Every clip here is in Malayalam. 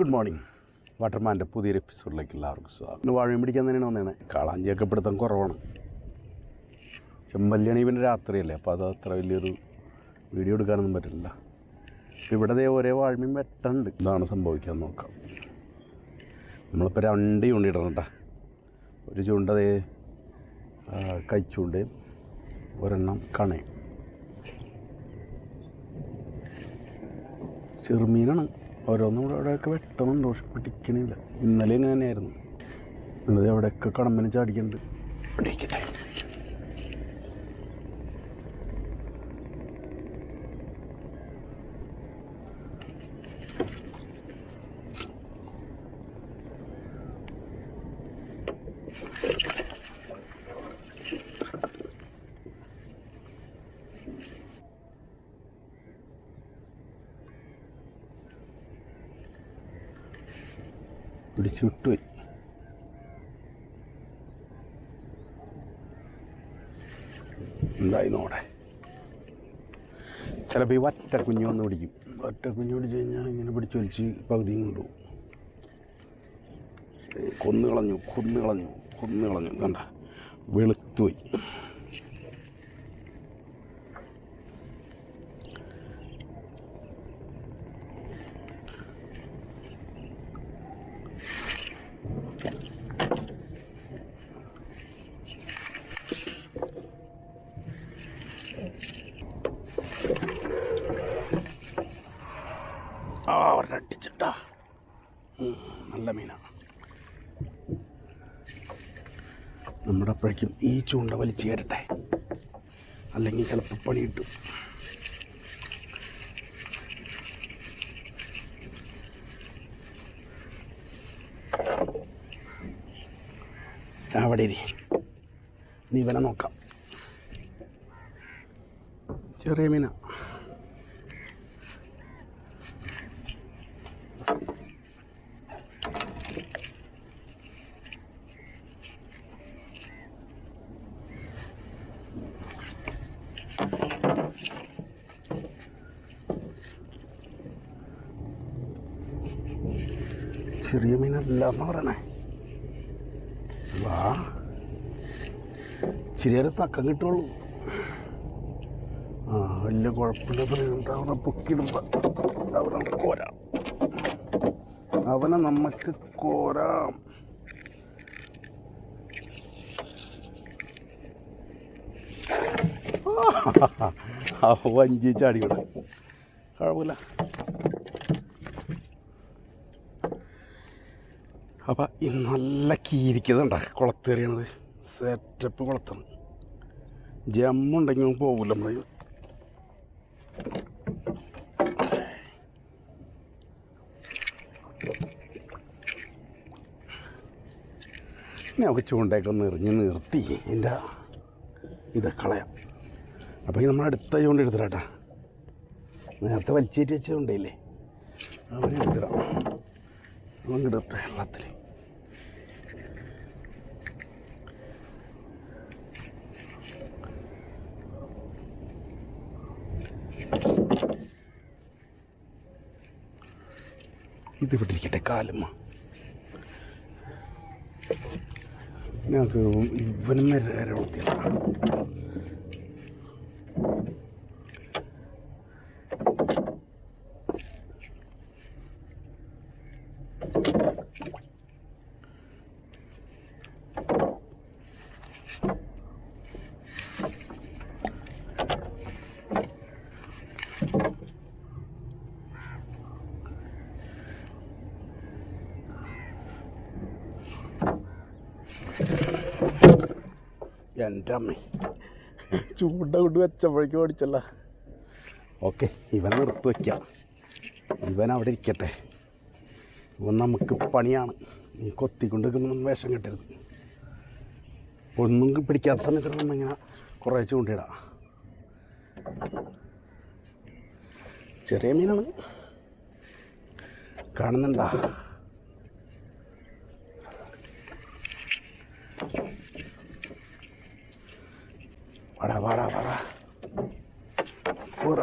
Good morning. വാട്ടർമാൻ്റെ പുതിയൊരു എപ്പിസോഡിലേക്ക് എല്ലാവർക്കും സ്വാഗതം. ഇന്ന് വാഴയും പിടിക്കാൻ തന്നെയാണ് വന്നേണേ. കാളാഞ്ചിയൊക്കെ പിടുത്തം കുറവാണ്. ചെമ്പല്ലിയാണ് ഇവൻ്റെ രാത്രിയല്ലേ, അപ്പോൾ അത് അത്ര വലിയൊരു വീഡിയോ എടുക്കാനൊന്നും പറ്റില്ല. ഇവിടെ ഒരേ വാഴമീൻ വെട്ടുണ്ട്. ഇതാണ് സംഭവിക്കാൻ നോക്കാം. നമ്മളിപ്പോൾ 2 ചൂണ്ട ഇടണം കേട്ടോ. ഒരു ചൂണ്ടതേ കൈച്ചൂണ്ടയും ഒരെണ്ണം കണയും. ചെറുമീനാണ്. ഓരോന്നും ഇവിടെയൊക്കെ വെട്ടണുണ്ട്, പക്ഷെ പിടിക്കണില്ല. ഇന്നലെ ഇങ്ങനെ തന്നെയായിരുന്നു. ഇന്നലെ എവിടെയൊക്കെ കടമ്പന് ചാടിക്കുന്നുണ്ട്. പിടിക്കട്ടെ. പിടിച്ച് വിട്ടുപോയി. എന്തായി നോടെ. ചിലപ്പോൾ ഈ വറ്റക്കുഞ്ഞ് വന്ന് പിടിക്കും. വറ്റക്കുഞ്ഞ് പിടിച്ച് കഴിഞ്ഞാൽ ഇങ്ങനെ പിടിച്ച് വലിച്ച് പകുതിയും കൊണ്ടുപോകും. കൊന്നുകളഞ്ഞു കണ്ട വെളുത്തുപോയി. ഒരടിച്ചിട്ടാ. നല്ല മീനാണ്. നമ്മുടെ അപ്പോഴേക്കും ഈ ചൂണ്ട വലിച്ചു കയറട്ടെ, അല്ലെങ്കിൽ ചിലപ്പോൾ പണി കിട്ടും. അവിടെ നീ ഇവനെ നോക്കാം. ചെറിയ മീനാ. ചെറിയ മീനല്ല എന്ന് പറയണേ. വാ, ഇച്ചിരി തക്കം കിട്ടുള്ളൂ. വലിയ കുഴപ്പമില്ലാത്ത പൊക്കിടുമ്പോൾ അവനെ നമുക്ക് കോരാം. വഞ്ചി ചാടിക്കൂടെ, കുഴപ്പമില്ല. അപ്പം ഈ നല്ല കീരിക്കതുണ്ട കുളത്തേറിയണത്. സെറ്റപ്പ് കുളത്താണ്. ജമ്മുണ്ടെങ്കിൽ പോകില്ല നമ്മൾ. നമുക്ക് ചൂണ്ടയൊക്കെ ഒന്ന് എറിഞ്ഞ് നിർത്തി എൻ്റെ ഇത് കളയാം. അപ്പോൾ ഈ നമ്മൾ അടുത്ത ചൂണ്ട എടുത്തിട്ടാ. നേരത്തെ വലിച്ചേറ്റ് വെച്ച ചൂണ്ടയില്ലേ, അവരെടുത്തിടാം. അങ്ങോട്ട് വെള്ളത്തിൽ ഇത് വിട്ടിരിക്കട്ടെ. കാലുമ്മ ഞങ്ങൾക്ക് ഇവനും വരെ വൃത്തിയാണ്. എൻ്റെ അമ്മ ചൂണ്ട കൊണ്ട് വെച്ചപ്പോഴേക്കും ഓടിച്ചല്ല. ഓക്കെ, ഇവനെ നിർത്തി വയ്ക്കാം. ഇവൻ അവിടെ ഇരിക്കട്ടെ. ഇവൻ നമുക്ക് പണിയാണ്. നീ കൊത്തിക്കൊണ്ട് നിൽക്കുമ്പോൾ വേഷം കെട്ടരുത്. ഒന്നും പിടിക്കാത്ത സമയത്ത് നമ്മളിങ്ങനെ കുറേ ചൂണ്ടയിടാം. ചെറിയ മീനാണ്, കാണുന്നുണ്ടാ. വാടാ കുറ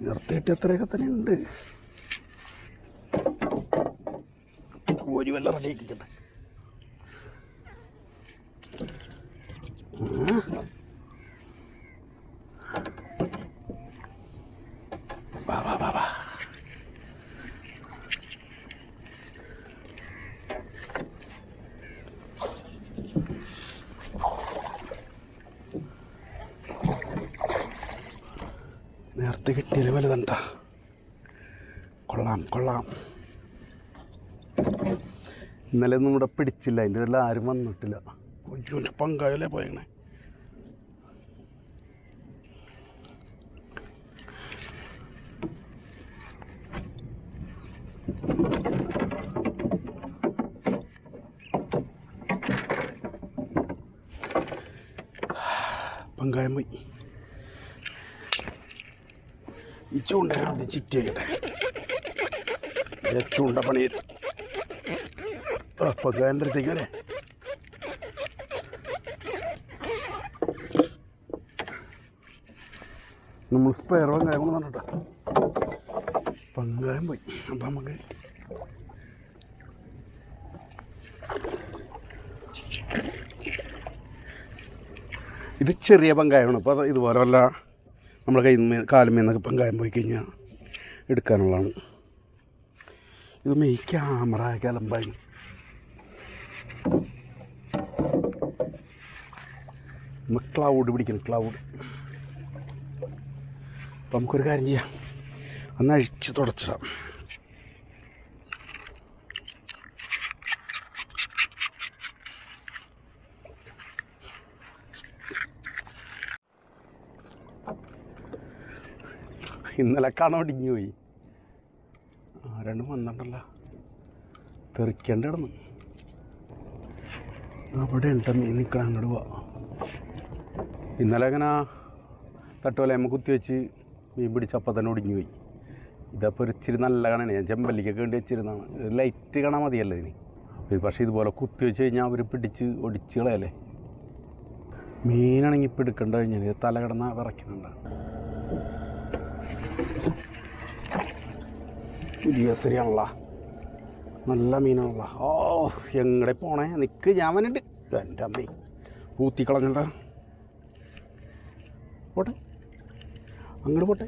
നിർത്തിയിട്ട് എത്രയൊക്കെ തന്നെ ഉണ്ട്. കോരി വല്ല റെഡി ആക്കിക്കട്ടെ. വാ വാ വാ വാ. നേരത്തെ കിട്ടിയാലും വലുതണ്ട. കൊള്ളാം കൊള്ളാം. ഇന്നലെ ഒന്നും ഇവിടെ പിടിച്ചില്ല, അതിൻ്റെ എല്ലാം ആരും വന്നിട്ടില്ല. കൊഞ്ചുവിൻ്റെ പങ്കായല്ലേ പോയണേ. പങ്കായം പോയി. ഈ ചൂണ്ട ആദ്യം ചിറ്റിയാക്കട്ടെ. ചൂണ്ട പണി പങ്കായൻ്റെ അടുത്തേക്കല്ലേ. നമ്മൾ സ്പെയർ പങ്കായം കൊണ്ട് പറഞ്ഞിട്ടാ. പങ്കായം പോയി. അപ്പം നമുക്ക് ഇത് ചെറിയ പങ്കായമാണ്. അപ്പോൾ ഇതുപോലെ വല്ല നമ്മുടെ കയ്യിൽ നിന്ന് കാലുമേന്നൊക്കെ പങ്കായം പോയി കഴിഞ്ഞാൽ എടുക്കാനുള്ളതാണ്. ഇത് മെയ് ക്യാമറ കലമ്പായി. നമ്മൾ ക്ലൗഡ് പിടിക്കണം, ക്ലൗഡ്. അപ്പം നമുക്കൊരു കാര്യം ചെയ്യാം, ഒന്ന് അഴിച്ച് തുടച്ചിടാം. ഇന്നലെ കാണാൻ ഒടിഞ്ഞു പോയി. രണ്ടും വന്നിട്ടല്ല, തെറിക്കേണ്ട കിടന്നു. അവിടെ ഉണ്ട് മീൻ നിൽക്കണം, അങ്ങോട്ട് പോവാ. ഇന്നലെ അങ്ങനെ തട്ടുവലയമ്മ കുത്തി വെച്ച് മീൻ പിടിച്ചപ്പം തന്നെ ഒടിഞ്ഞു പോയി. ഇതപ്പോൾ ഒരു ഇച്ചിരി നല്ല കാണാണ്. ഞാൻ ചെമ്പല്ലിക്കൊക്കെ വേണ്ടി വെച്ചിരുന്നതാണ്. ലൈറ്റ് കാണാൻ മതിയല്ലോ ഇതിന്. പക്ഷേ ഇതുപോലെ കുത്തി വെച്ച് കഴിഞ്ഞാൽ അവർ പിടിച്ച് ഒടിച്ച് കളയല്ലേ. മീനാണെങ്കിൽ ഇപ്പം എടുക്കേണ്ട കഴിഞ്ഞാൽ തല കിടന്ന വിറയ്ക്കുന്നുണ്ട്. പുതിയ ശരിയാണല്ലോ, നല്ല മീനാണല്ലോ. ഓ എങ്ങടെ പോണേ, നിൽക്ക് ഞാൻ വന്നിട്ട്. എൻ്റെ അമ്മേ പൂത്തിക്കളഞ്ഞണ്ട. പോട്ടെ, അങ്ങോട്ട് പോട്ടെ.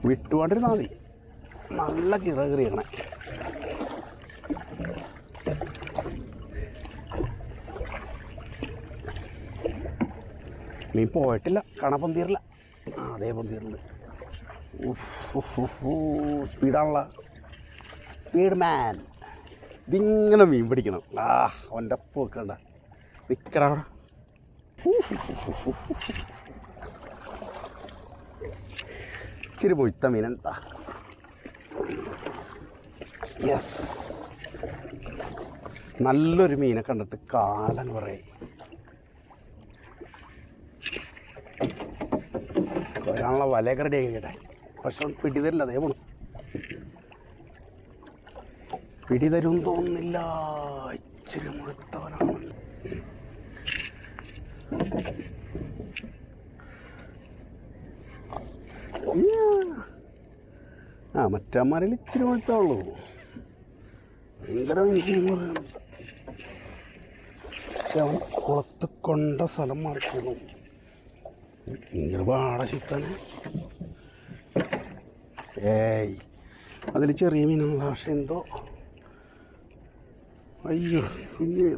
വിട്ടുപാണ്ടിരുന്നാൽ മതി. നല്ല കീറിയണേ. മീൻ പോയിട്ടില്ല, കാണാൻ പൊന്തിരില്ല. അതേ പൊന്തിരുണ്ട്. സ്പീഡാണല്ലോ, സ്പീഡ് മാൻ. ഇതിങ്ങനെ മീൻ പിടിക്കണം. അവൻ്റെ പോക്കണ്ട നിൽക്കട അവിടെ. ഇച്ചിരി പൊയ്ത്ത മീനുണ്ടാ. യെസ്, നല്ലൊരു മീനെ കണ്ടിട്ട് കാലം കുറേ. ഒരാളുള്ള വലയൊക്കെ റെഡി ആക്കിക്കട്ടെ. പക്ഷെ പിടി തരില്ല, അതേ പോണു. പിടി തരും തോന്നുന്നില്ല. ഇച്ചിരി മുഴുത്തവനാണ്. മറ്റന്മാരിൽ ഇച്ചിരി മുഴുത്തുള്ളൂ. ഭയങ്കര അവൻ കുളത്ത് കൊണ്ട സ്ഥലം മറിക്കുന്നു. ഭയങ്കര പാടശിത്തന്നെ. ഏയ് അതിൽ ചെറിയ മീനുള്ള. പക്ഷെ എന്തോ അയ്യോ പിന്നെ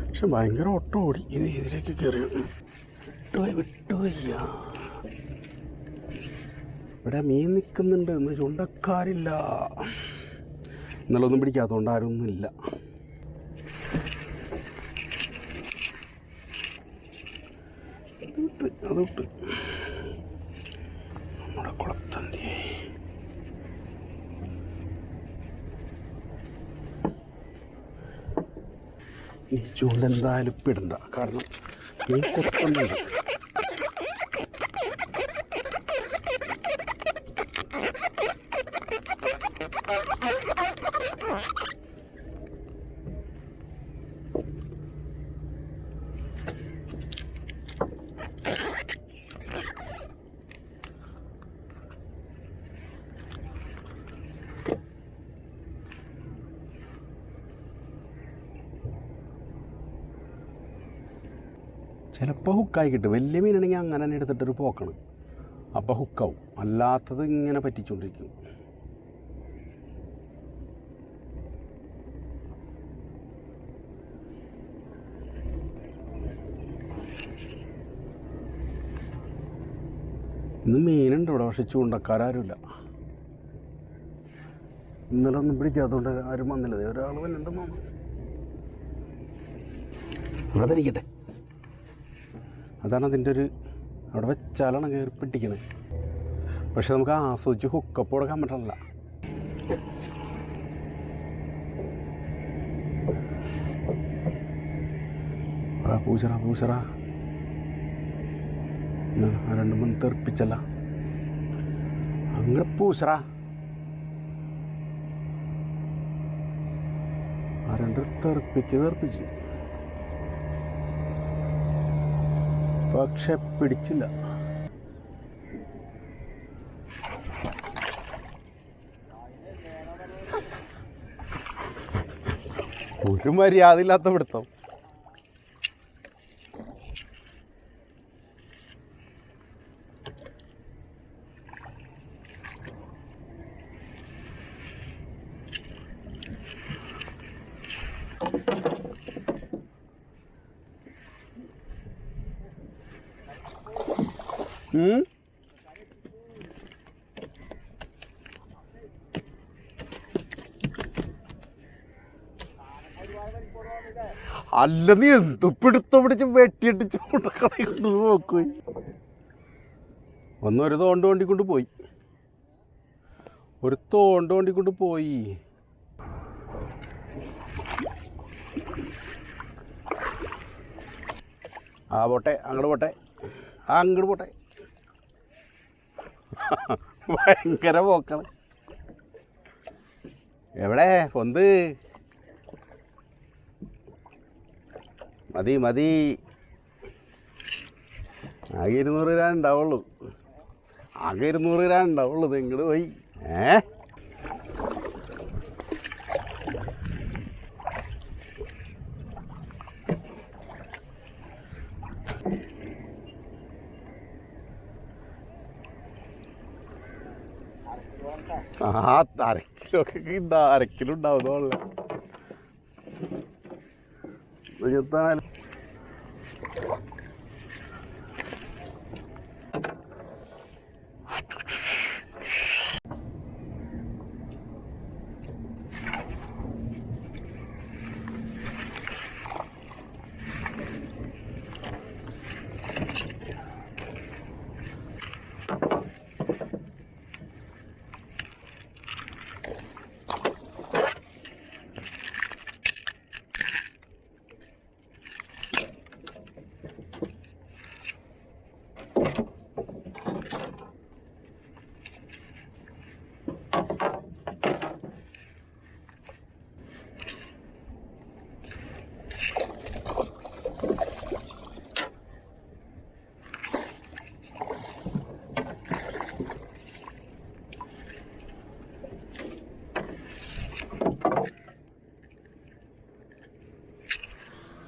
പക്ഷെ ഭയങ്കര ഓട്ടം ഓടി. ഇതിലേക്ക് കയറി വിട്ടുപോയ്യ. ഇവിടെ മീൻ നിൽക്കുന്നുണ്ട്, എന്ന് ചൂണ്ടക്കാരില്ല. ഇന്നലെ ഒന്നും പിടിക്കാത്തതുകൊണ്ട് ആരൊന്നുമില്ല. അതിട്ട് നമ്മുടെ കുളത്തന്തി. ഈ ചൂണ്ട എന്തായാലും ഇപ്പം ഇടണ്ട, കാരണം മീൻ കൊത്തുന്നുണ്ട്. ചിലപ്പോൾ ഹുക്കായി കിട്ടും. വലിയ മീനാണെങ്കിൽ അങ്ങനെ തന്നെ എടുത്തിട്ടൊരു പോക്കണം, അപ്പോൾ ഹുക്കാവും. അല്ലാത്തത് ഇങ്ങനെ പറ്റിച്ചുകൊണ്ടിരിക്കും. ഇന്ന് മീനുണ്ട് ഇവിടെ, പക്ഷെ ചൂണ്ടക്കാരാരുമില്ല. ഇന്നലെ ഒന്നും പിടിക്കാത്തതുകൊണ്ട് ആരും വന്നില്ല. ഒരാൾ വന്നിട്ട് മാമ ഇവിടെ ഇരിക്കട്ടെ. അതാണ് അതിൻ്റെ ഒരു, അവിടെ വെച്ചാലാണ് കയറി പിടിക്കണത്. പക്ഷെ നമുക്ക് ആസ്വദിച്ച് ഹുക്കപ്പ് കൊടുക്കാൻ പറ്റില്ല. പൂച്ചറ പൂച്ചറ രണ്ട് മൂന്ന് തെറിപ്പിച്ചല്ല, അങ്ങനെ പൂച്ചറ. ആ രണ്ട് തെറിപ്പിച്ച് പക്ഷെ പിടിച്ചില്ല. ഒരു മര്യാദ ഇല്ലാത്ത പിടുത്തം. അല്ല, നീ എന്ത് പിടുത്തം പിടിച്ച് വെട്ടിയിട്ട് ചൂണ്ടക്കടയിൽ കൊണ്ട് നോക്കൂ. ഒരു തോണ്ട് വണ്ടിക്കൊണ്ട് പോയി, ഒരു തോണ്ട് വണ്ടിക്കൊണ്ട് പോയി. ആ പോട്ടെ, അങ്ങോട്ട് പോട്ടെ, അങ്ങോട്ട് പോട്ടെ. ഭയങ്കര പോക്കാണ്. എവിടെ പൊന്ത്? മതി മതി, ആകെ 200 രൂപ ഉണ്ടാവുള്ളൂ, ആകെ 200 രൂപ ഉണ്ടാവുള്ളൂ. ഇത് ഇങ്ങോട്ട് പോയി. ആ 1/2 കിലോ ഒക്കെ ഉണ്ട്, 1/2 കിലോ ഉണ്ടാവുന്നോളെ.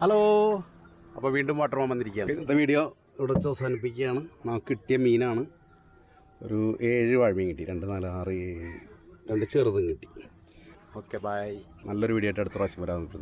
ഹലോ, അപ്പോൾ വീണ്ടും വാട്ടർമാൻ വന്നിരിക്കുകയാണ്. ഇന്നത്തെ വീഡിയോ ഇവിടെ വെച്ച് അവസാനിപ്പിക്കുകയാണ്. നമുക്ക് കിട്ടിയ മീനാണ് ഒരു 7 വാഴമീൻ കിട്ടി, 2, 4, 6, 7, 2 ചെറുതും കിട്ടി. Okay, by. നല്ലൊരു വീഡിയോ ആയിട്ട് അടുത്ത പ്രാവശ്യം വരാമെന്ന് പ്രതീക്ഷിക്കുന്നു.